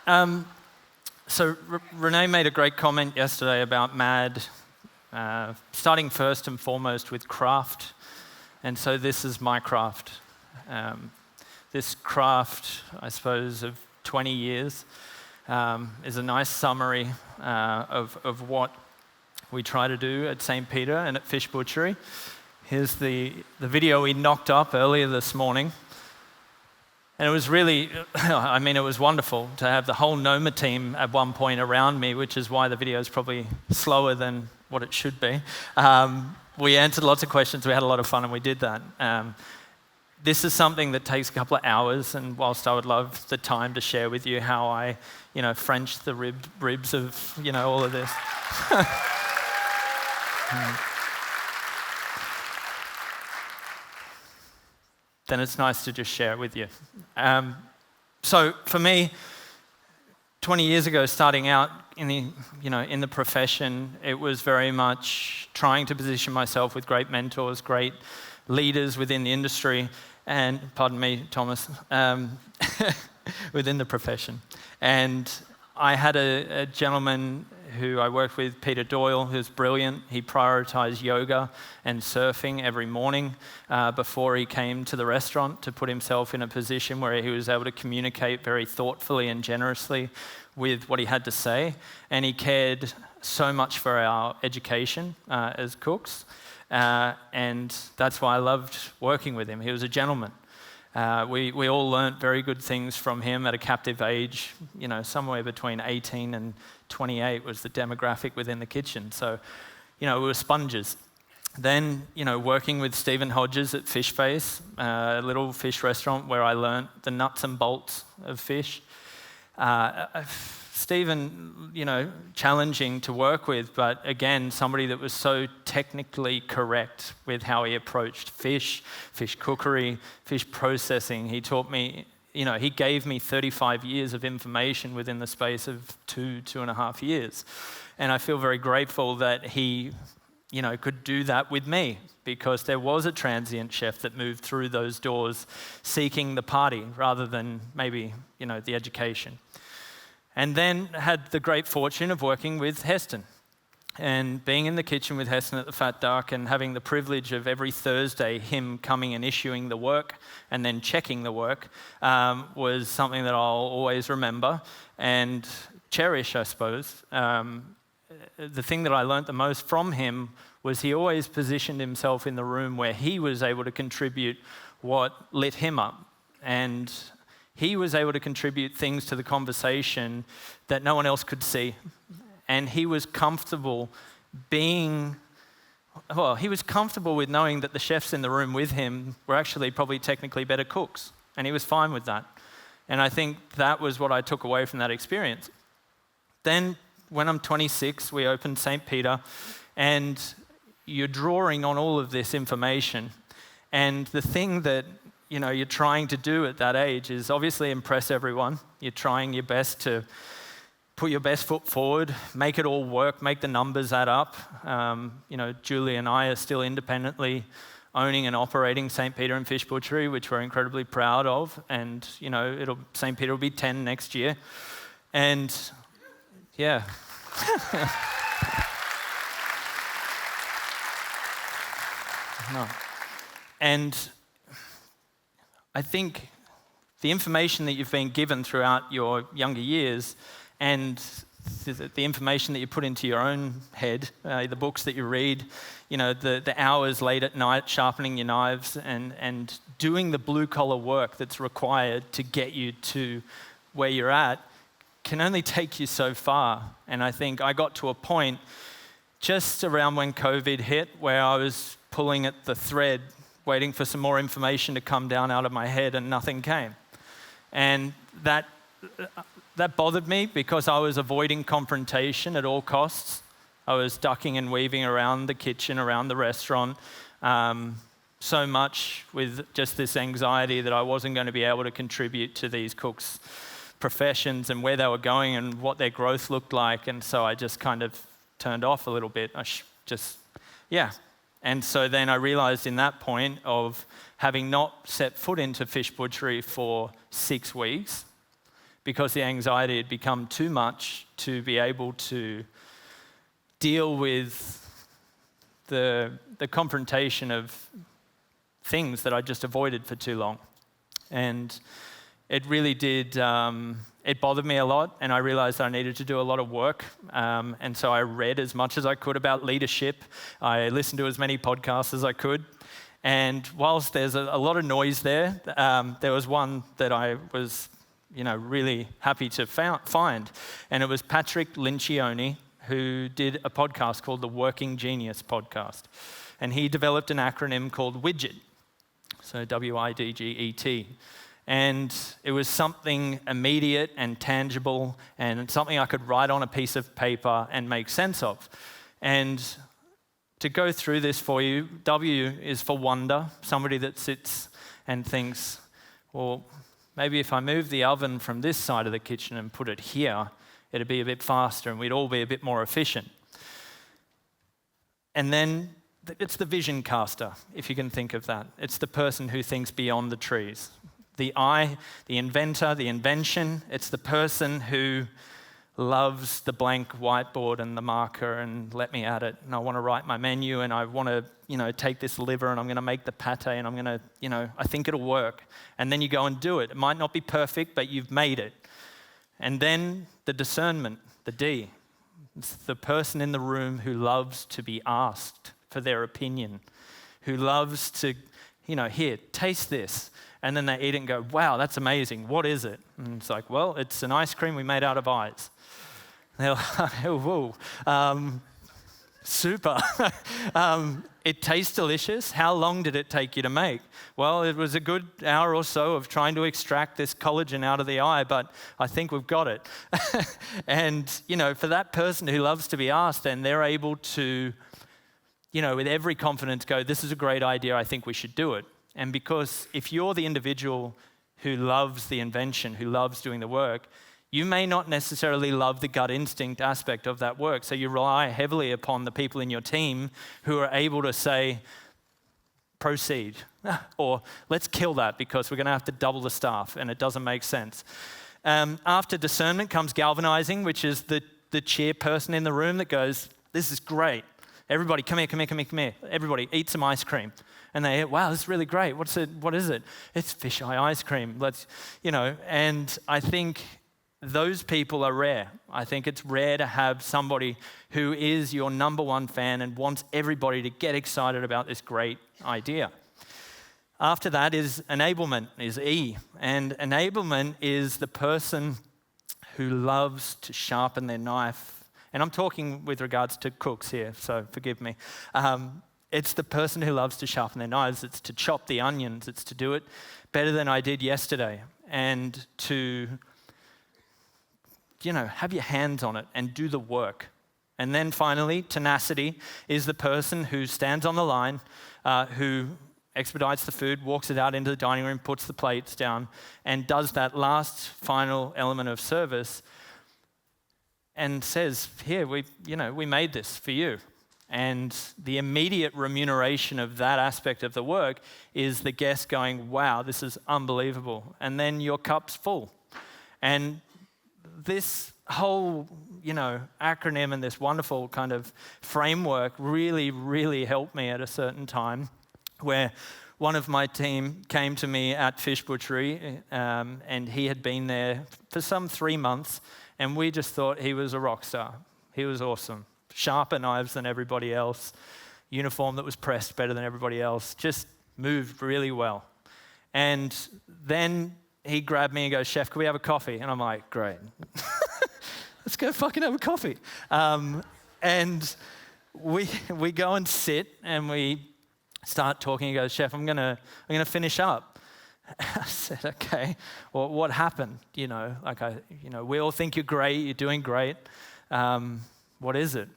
So Renee made a great comment yesterday about MAD, starting first and foremost with craft. And so this is my craft. This craft, I suppose, of 20 years is a nice summary of what we try to do at St. Peter and at Fish Butchery. Here's the video we knocked up earlier this morning. And it was really, it was wonderful to have the whole Noma team at one point around me, which is why the video is probably slower than what it should be. We answered lots of questions, we had a lot of fun, and we did that. This is something that takes a couple of hours, and whilst I would love the time to share with you how I, French the ribs of, all of this. Then it's nice to just share it with you. So for me, 20 years ago, starting out in the profession, it was very much trying to position myself with great mentors, great leaders within the industry, and, pardon me, Thomas, within the profession. And I had a gentleman who I worked with, Peter Doyle, who's brilliant. He prioritized yoga and surfing every morning before he came to the restaurant to put himself in a position where he was able to communicate very thoughtfully and generously with what he had to say. And he cared so much for our education as cooks. And that's why I loved working with him. He was a gentleman. We all learnt very good things from him at a captive age. Somewhere between 18 and 28 was the demographic within the kitchen. So, we were sponges. Then, working with Stephen Hodges at Fish Face, a little fish restaurant where I learnt the nuts and bolts of fish. Stephen, challenging to work with, but again, somebody that was so technically correct with how he approached fish cookery, fish processing. He taught me, he gave me 35 years of information within the space of 2.5 years. And I feel very grateful that he, could do that with me, because there was a transient chef that moved through those doors seeking the party rather than maybe, the education. And then had the great fortune of working with Heston and being in the kitchen with Heston at the Fat Duck and having the privilege of every Thursday him coming and issuing the work and then checking the work was something that I'll always remember and cherish, I suppose. The thing that I learnt the most from him was he always positioned himself in the room where he was able to contribute what lit him up. And he was able to contribute things to the conversation that no one else could see. And he was comfortable with knowing that the chefs in the room with him were actually probably technically better cooks. And he was fine with that. And I think that was what I took away from that experience. Then, when I'm 26, we opened St. Peter, and you're drawing on all of this information. And the thing that you're trying to do at that age is obviously impress everyone. You're trying your best to put your best foot forward, make it all work, make the numbers add up. Julie and I are still independently owning and operating St. Peter and Fish Butchery, which we're incredibly proud of. And, St. Peter will be 10 next year. And, yeah. No. And I think the information that you've been given throughout your younger years and the information that you put into your own head, the books that you read, the hours late at night sharpening your knives and doing the blue-collar work that's required to get you to where you're at can only take you so far. And I think I got to a point just around when COVID hit where I was pulling at the thread, waiting for some more information to come down out of my head, and nothing came. And that bothered me because I was avoiding confrontation at all costs. I was ducking and weaving around the kitchen, around the restaurant, so much with just this anxiety that I wasn't going to be able to contribute to these cooks' professions and where they were going and what their growth looked like. And so I just kind of turned off a little bit. And so then I realized in that point of having not set foot into Fish Butchery for 6 weeks, because the anxiety had become too much to be able to deal with the confrontation of things that I just avoided for too long. And it really did, it bothered me a lot, and I realized I needed to do a lot of work. And so I read as much as I could about leadership. I listened to as many podcasts as I could. And whilst there's a lot of noise there, there was one that I was, really happy to find. And it was Patrick Lencioni, who did a podcast called the Working Genius Podcast. And he developed an acronym called WIDGET, so WIDGET. And it was something immediate and tangible and something I could write on a piece of paper and make sense of. And to go through this for you, W is for wonder, somebody that sits and thinks, well, maybe if I move the oven from this side of the kitchen and put it here, it'd be a bit faster and we'd all be a bit more efficient. And then it's the vision caster, if you can think of that. It's the person who thinks beyond the trees. The I, the inventor, the invention, it's the person who loves the blank whiteboard and the marker and let me at it. And I want to write my menu and I want to, take this liver and I'm going to make the pate and I'm going to, I think it'll work. And then you go and do it. It might not be perfect, but you've made it. And then the discernment, the D. It's the person in the room who loves to be asked for their opinion, who loves to, here, taste this. And then they eat it and go, wow, that's amazing. What is it? And it's like, well, it's an ice cream we made out of eyes. And they're like, whoa, super. It tastes delicious. How long did it take you to make? Well, it was a good hour or so of trying to extract this collagen out of the eye, but I think we've got it. And, for that person who loves to be asked, and they're able to, with every confidence go, this is a great idea, I think we should do it. And because if you're the individual who loves the invention, who loves doing the work, you may not necessarily love the gut instinct aspect of that work. So you rely heavily upon the people in your team who are able to say, proceed, or let's kill that because we're going to have to double the staff and it doesn't make sense. After discernment comes galvanizing, which is the chairperson in the room that goes, this is great. Everybody, come here. Everybody, eat some ice cream. And they, wow, this is really great. What is it? It's fisheye ice cream. And I think those people are rare. I think it's rare to have somebody who is your number one fan and wants everybody to get excited about this great idea. After that is enablement, is E. And enablement is the person who loves to sharpen their knife. And I'm talking with regards to cooks here, so forgive me. It's the person who loves to sharpen their knives. It's to chop the onions. It's to do it better than I did yesterday. And to, have your hands on it and do the work. And then finally, tenacity is the person who stands on the line, who expedites the food, walks it out into the dining room, puts the plates down, and does that last final element of service and says, here, we made this for you. And the immediate remuneration of that aspect of the work is the guest going, wow, this is unbelievable. And then your cup's full. And this whole, acronym and this wonderful kind of framework really, really helped me at a certain time where one of my team came to me at Fish Butchery and he had been there for some 3 months and we just thought he was a rock star. He was awesome. Sharper knives than everybody else, uniform that was pressed better than everybody else, just moved really well. And then he grabbed me and goes, Chef, can we have a coffee? And I'm like, great. Let's go fucking have a coffee. And we go and sit and we start talking. He goes, Chef, I'm gonna finish up. I said, okay, well, what happened? We all think you're great, you're doing great. What is it?